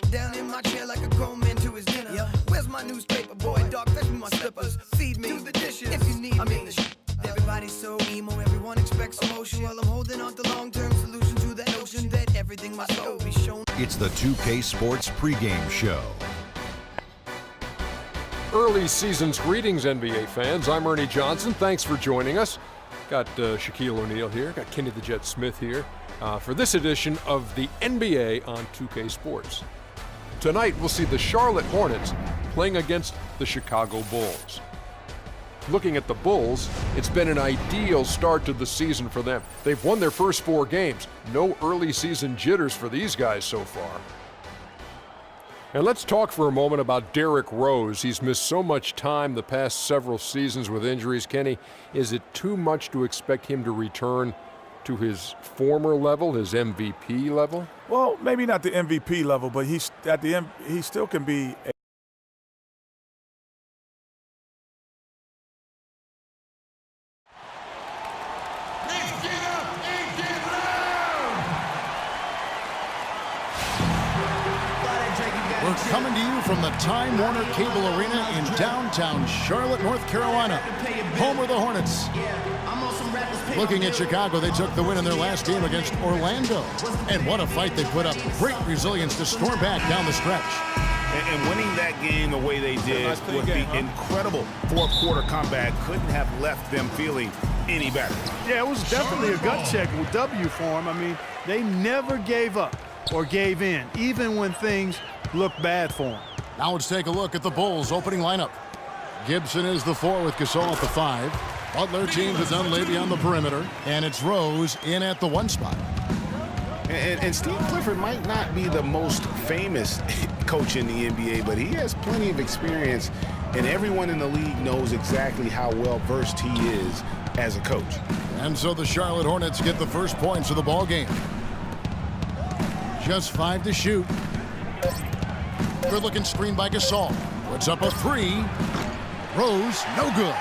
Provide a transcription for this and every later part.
sit down in my chair like a grown man to his dinner. Where's my newspaper, boy? Dog, fetch me my slippers. Feed me, do the dishes if you need me. Everybody's so emo, everyone expects emotion. While I'm holding on to long-term solution to that notion that everything must go be shown. It's the 2K Sports pregame show. Early season's greetings, NBA fans. I'm Ernie Johnson. Thanks for joining us. Got Shaquille O'Neal here. Got Kenny the Jet Smith here for this edition of the NBA on 2K Sports. Tonight, we'll see the Charlotte Hornets playing against the Chicago Bulls. Looking at the Bulls, it's been an ideal start to the season for them. They've won their first 4 games. No early season jitters for these guys so far. And let's talk for a moment about Derrick Rose. He's missed so much time the past several seasons with injuries. Kenny, is it too much to expect him to return to his former level, his MVP level? Well, maybe not the MVP level, but he still can be a We're coming to you from the Time Warner Cable Arena in downtown Charlotte, North Carolina, home of the Hornets. Looking at Chicago, they took the win in their last game against Orlando. And what a fight they put up. Great resilience to storm back down the stretch. And winning that game the way they did with the incredible fourth-quarter comeback couldn't have left them feeling any better. Yeah, it was definitely a gut check with W for them. I mean, they never gave up or gave in, even when things looked bad for them. Now let's take a look at the Bulls' opening lineup. Gibson is the 4 with Gasol at the 5. Butler teams with Dunleavy on the perimeter. And it's Rose in at the 1 spot. And Steve Clifford might not be the most famous coach in the NBA, but he has plenty of experience, and everyone in the league knows exactly how well-versed he is as a coach. And so the Charlotte Hornets get the first points of the ball game. Just 5 to shoot. Good-looking screen by Gasol. Puts up a 3. Rose, no good.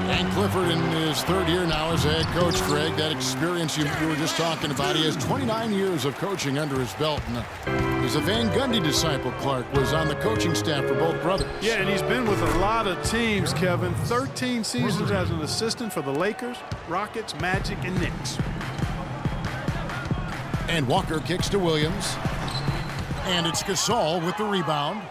And Clifford in his 3rd year now as a head coach, Greg. That experience you were just talking about. He has 29 years of coaching under his belt. And he's a Van Gundy disciple. Clark was on the coaching staff for both brothers. Yeah, and he's been with a lot of teams, Kevin. 13 seasons as an assistant for the Lakers, Rockets, Magic, and Knicks. And Walker kicks to Williams. And it's Gasol with the rebound.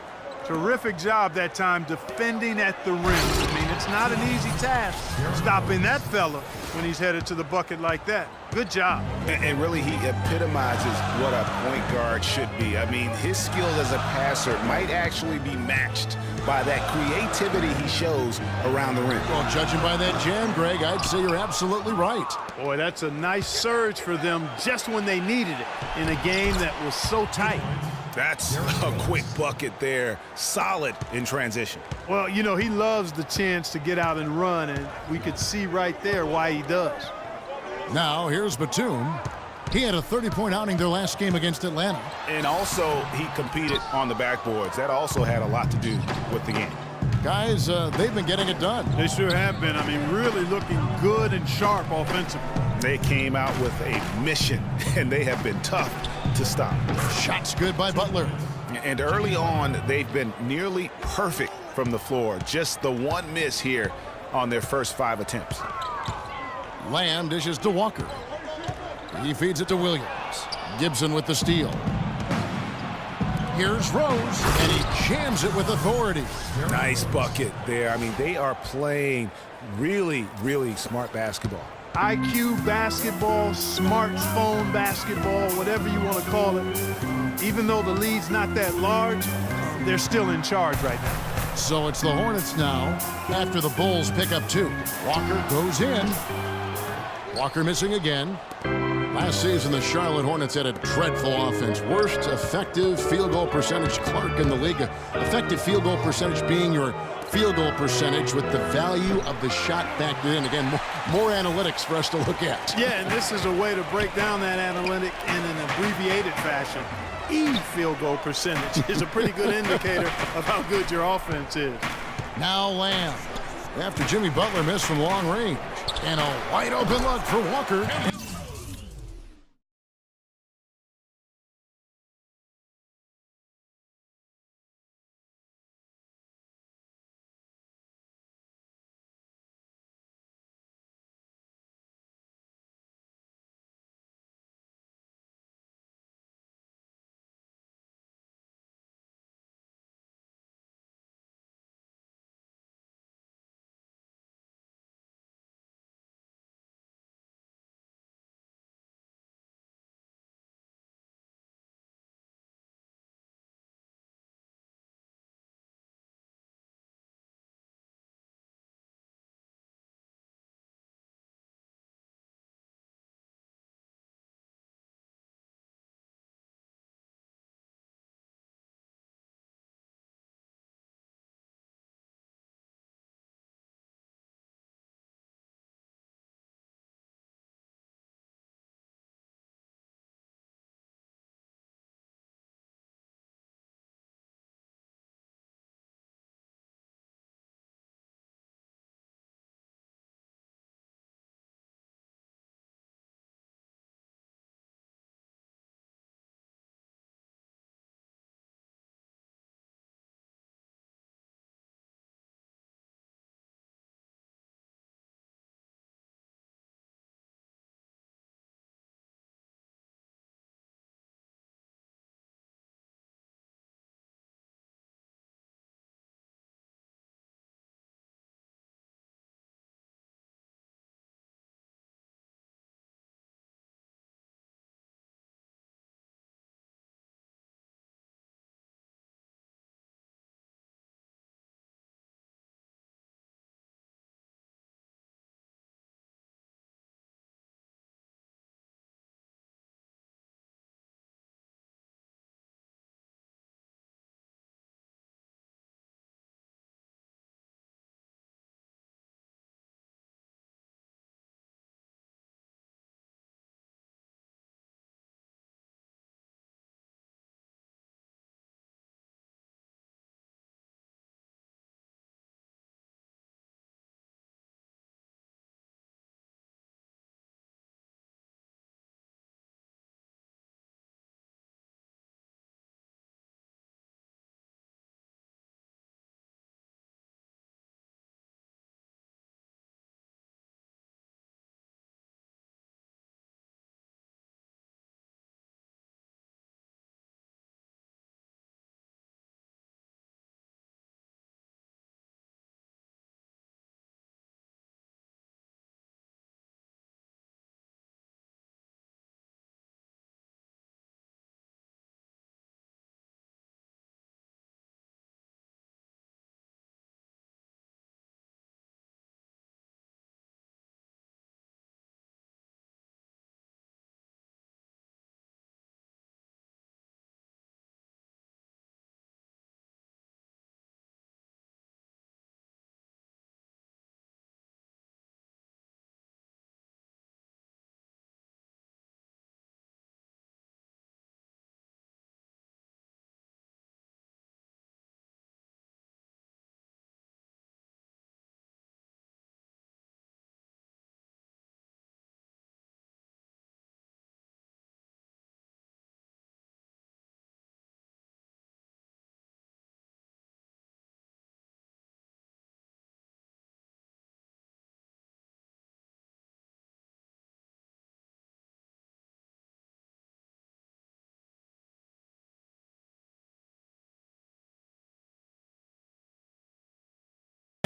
Terrific job that time defending at the rim. I mean, it's not an easy task stopping that fella when he's headed to the bucket like that. Good job. And really, he epitomizes what a point guard should be. I mean, his skills as a passer might actually be matched by that creativity he shows around the rim. Well, judging by that jam, Greg, I'd say you're absolutely right. Boy, that's a nice surge for them just when they needed it in a game that was so tight. That's a quick bucket there. Solid in transition. Well, you know, he loves the chance to get out and run, and we could see right there why he does. Now, here's Batum. He had a 30-point outing their last game against Atlanta. And also, he competed on the backboards. That also had a lot to do with the game. Guys, they've been getting it done. They sure have been. I mean, really looking good and sharp offensively. They came out with a mission, and they have been tough to stop. Shots good by Butler. And early on, they've been nearly perfect from the floor. Just the one miss here on their first 5 attempts. Lamb dishes to Walker. He feeds it to Williams. Gibson with the steal. Here's Rose, and he jams it with authority. Nice bucket there. I mean, they are playing really, really smart basketball. IQ basketball, smartphone basketball, whatever you want to call it. Even though the lead's not that large, they're still in charge right now. So it's the Hornets now after the Bulls pick up 2. Walker goes in. Walker missing again. Last season, the Charlotte Hornets had a dreadful offense. Worst effective field goal percentage, Clark, in the league. Effective field goal percentage being your field goal percentage with the value of the shot back in. Again, more analytics for us to look at. Yeah, and this is a way to break down that analytic in an abbreviated fashion. Field goal percentage is a pretty good indicator of how good your offense is. Now Lamb, after Jimmy Butler missed from long range. And a wide open look for Walker.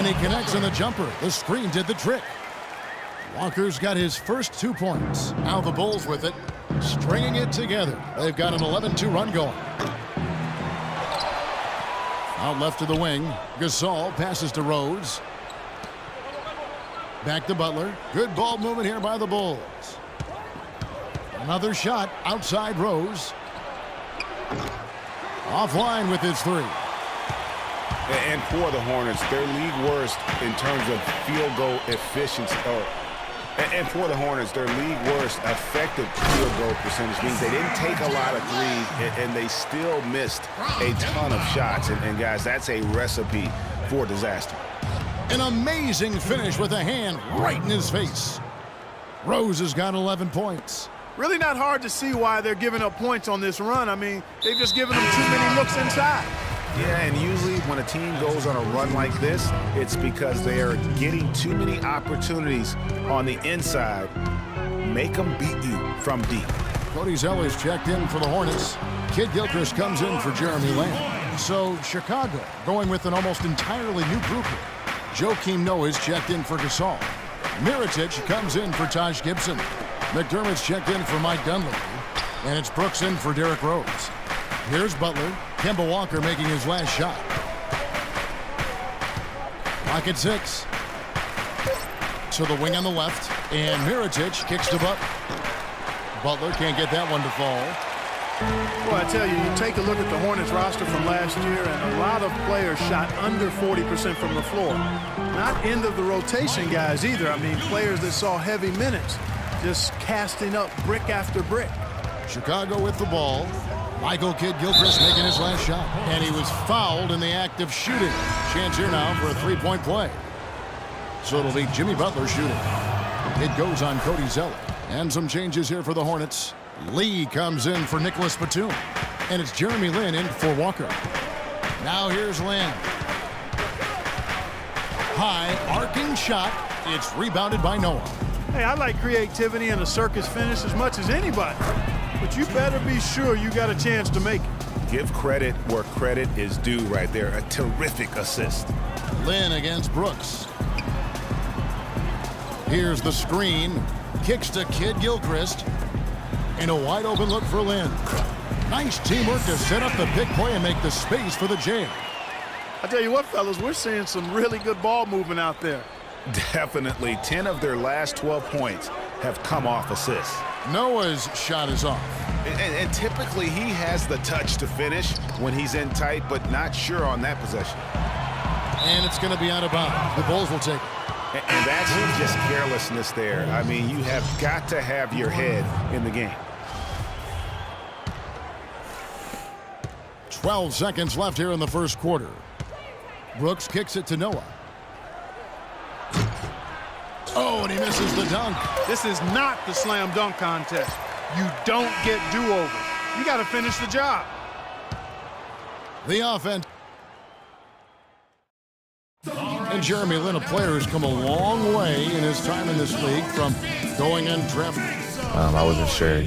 And he connects on the jumper. The screen did the trick. Walker's got his first 2 points. Now the Bulls with it, stringing it together. They've got an 11-2 run going. Out left to the wing. Gasol passes to Rose. Back to Butler. Good ball movement here by the Bulls. Another shot outside Rose. Offline with his 3. And for the Hornets, they're league worst in terms of field goal efficiency. And for the Hornets, their league worst effective field goal percentage means they didn't take a lot of threes, and they still missed a ton of shots. And guys, that's a recipe for disaster. An amazing finish with a hand right in his face. Rose has got 11 points. Really not hard to see why they're giving up points on this run. I mean, they've just given them too many looks inside. Yeah, and usually when a team goes on a run like this, it's because they are getting too many opportunities on the inside. Make them beat you from deep. Cody Zeller's checked in for the Hornets. Kid Gilchrist comes in for Jeremy Lamb. So Chicago going with an almost entirely new group here. Joakim Noah's checked in for Gasol. Mirotic comes in for Taj Gibson. McDermott's checked in for Mike Dunleavy. And it's Brooks in for Derrick Rose. Here's Butler. Kemba Walker making his last shot. Clock at 6. To the wing on the left. And Mirotic kicks to Butler. Butler can't get that one to fall. Well, I tell you, you take a look at the Hornets roster from last year, and a lot of players shot under 40% from the floor. Not end of the rotation guys either. I mean, players that saw heavy minutes, just casting up brick after brick. Chicago with the ball. Michael Kidd Gilchrist making his last shot. And he was fouled in the act of shooting. Chance here now for a 3-point play. So it'll be Jimmy Butler shooting. It goes on Cody Zeller. And some changes here for the Hornets. Lee comes in for Nicholas Batum. And it's Jeremy Lin in for Walker. Now here's Lin. High arcing shot. It's rebounded by Noah. Hey, I like creativity and a circus finish as much as anybody. But you better be sure you got a chance to make it. Give credit where credit is due right there. A terrific assist. Lin against Brooks. Here's the screen. Kicks to Kidd Gilchrist. And a wide open look for Lin. Nice teamwork to set up the big play and make the space for the jam. I tell you what, fellas, we're seeing some really good ball movement out there. Definitely. 10 of their last 12 points have come off assists. Noah's shot is off. And typically he has the touch to finish when he's in tight, but not sure on that possession. And it's going to be out of bounds. The Bulls will take it. And that's just carelessness there. I mean, you have got to have your head in the game. 12 seconds left here in the first quarter. Brooks kicks it to Noah. Oh, and he misses the dunk. This is not the slam dunk contest. You don't get do-over. You got to finish the job. The offense. And Jeremy Lin, a player who's come a long way in his time in this league from going undrafted. I wasn't sure,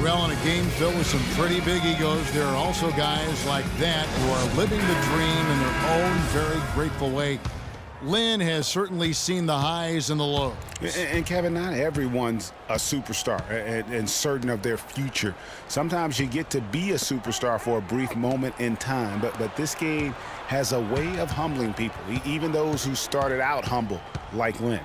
Well, in a game filled with some pretty big egos, there are also guys like that who are living the dream in their own very grateful way. Lin has certainly seen the highs and the lows. And Kevin, not everyone's a superstar and certain of their future. Sometimes you get to be a superstar for a brief moment in time, but this game has a way of humbling people, even those who started out humble, like Lin.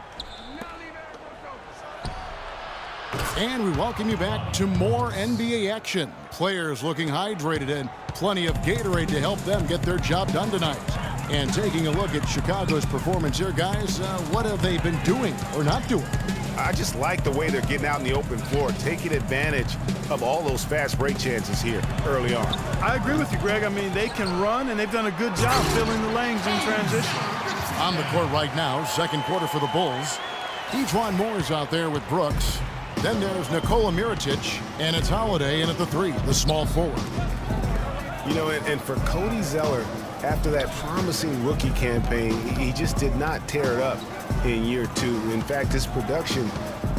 And we welcome you back to more NBA action. Players looking hydrated and plenty of Gatorade to help them get their job done tonight. And taking a look at Chicago's performance here, guys, what have they been doing or not doing? I just like the way they're getting out in the open floor, taking advantage of all those fast break chances here early on. I agree with you, Greg. I mean, they can run, and they've done a good job filling the lanes in transition. On the court right now, second quarter for the Bulls. Pt.1 Moore's out there with Brooks. Then there's Nikola Mirotic, and it's Holiday in at the 3, the small forward. And for Cody Zeller, after that promising rookie campaign, he just did not tear it up in year 2. In fact, his production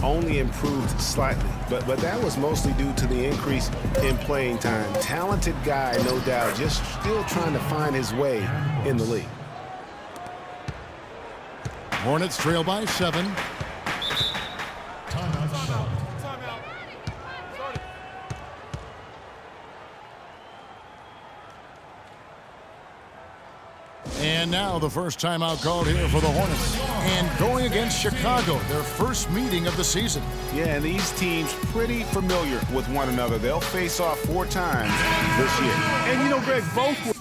only improved slightly, but that was mostly due to the increase in playing time. Talented guy, no doubt, just still trying to find his way in the league. Hornets trail by 7. And now the first timeout called here for the Hornets. And going against Chicago, their first meeting of the season. Yeah, and these teams pretty familiar with one another. They'll face off 4 times this year. And you know, Greg, both were